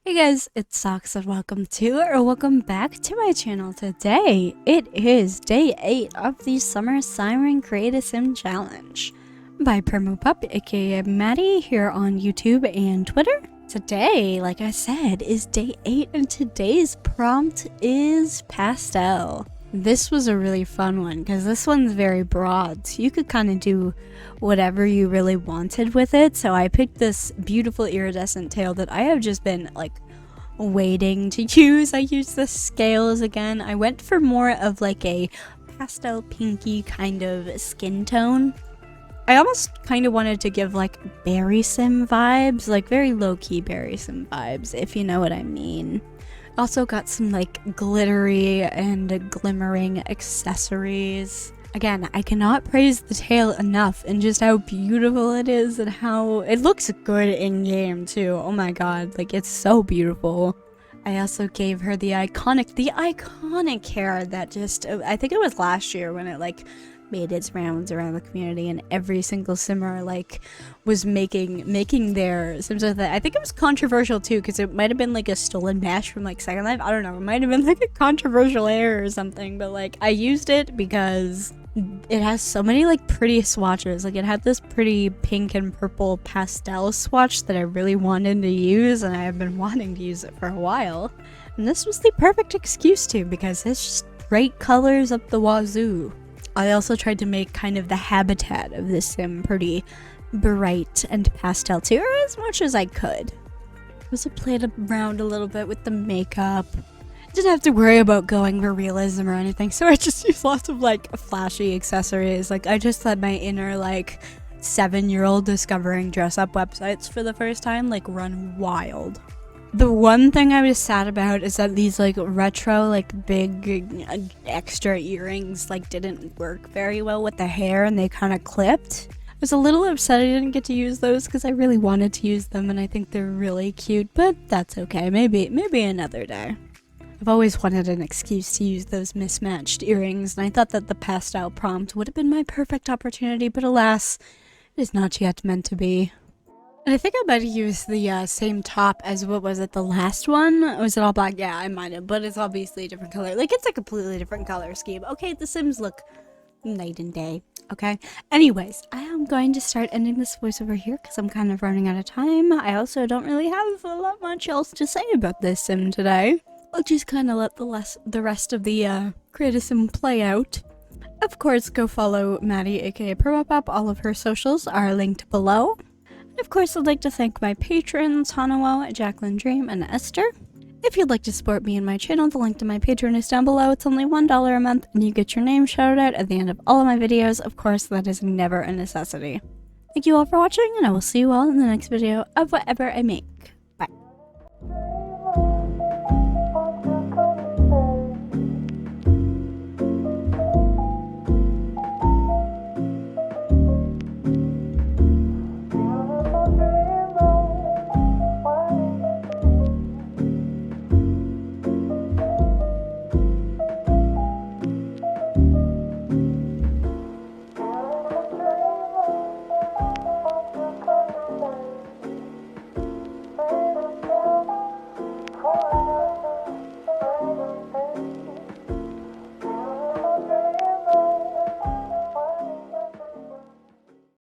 Hey guys, it's Socks and welcome back to my channel. Today, it is day 8 of the Summer Siren Create a Sim Challenge by Permopup, aka Maddie, here on YouTube and Twitter. Today, like I said, is day 8 and today's prompt is Pastel. This was a really fun one because this one's very broad, so you could kind of do whatever you really wanted with it. So I picked this beautiful iridescent tail that I have just been like waiting to use. I used the scales again. I went for more of like a pastel pinky kind of skin tone. I almost kind of wanted to give like berry sim vibes, like very low-key berry sim vibes, if you know what I mean. Also got some like glittery and glimmering accessories. Again, I cannot praise the tail enough and just how beautiful it is and how it looks good in game too. Oh my god, like it's so beautiful. I also gave her the iconic hair that just, I think it was last year when it like made its rounds around the community and every single simmer like was making their sims with it. I think it was controversial too because it might have been like a stolen mesh from like Second Life. I don't know, it might have been like a controversial hair or something, but like I used it because it has so many like pretty swatches. Like it had this pretty pink and purple pastel swatch that I really wanted to use, and I have been wanting to use it for a while, and this was the perfect excuse to, because it's just great colors up the wazoo. I also tried to make kind of the habitat of this sim pretty bright and pastel too, or as much as I could. I also played around a little bit with the makeup. Didn't have to worry about going for realism or anything, so I just used lots of like flashy accessories. Like I just let my inner like 7-year-old discovering dress-up websites for the first time like run wild. The one thing I was sad about is that these like retro like big extra earrings like didn't work very well with the hair and they kind of clipped. I was a little upset I didn't get to use those because I really wanted to use them and I think they're really cute, but that's okay. Maybe another day. I've always wanted an excuse to use those mismatched earrings, and I thought that the pastel prompt would have been my perfect opportunity, but alas, it is not yet meant to be. And I think I might have used the same top as, what was it, the last one? Or was it all black? Yeah, I might have, but it's obviously a different color. Like, it's a completely different color scheme. Okay, the Sims look night and day, okay? Anyways, I am going to start ending this voiceover here because I'm kind of running out of time. I also don't really have a lot much else to say about this sim today. I'll just kind of let the rest of the Create a Sim play out. Of course, go follow Maddie, aka Permopup. All of her socials are linked below. And of course, I'd like to thank my patrons, Hanawo, Jacqueline Dream, and Esther. If you'd like to support me and my channel, the link to my Patreon is down below. It's only $1 a month, and you get your name shouted out at the end of all of my videos. Of course, that is never a necessity. Thank you all for watching, and I will see you all in the next video of whatever I make.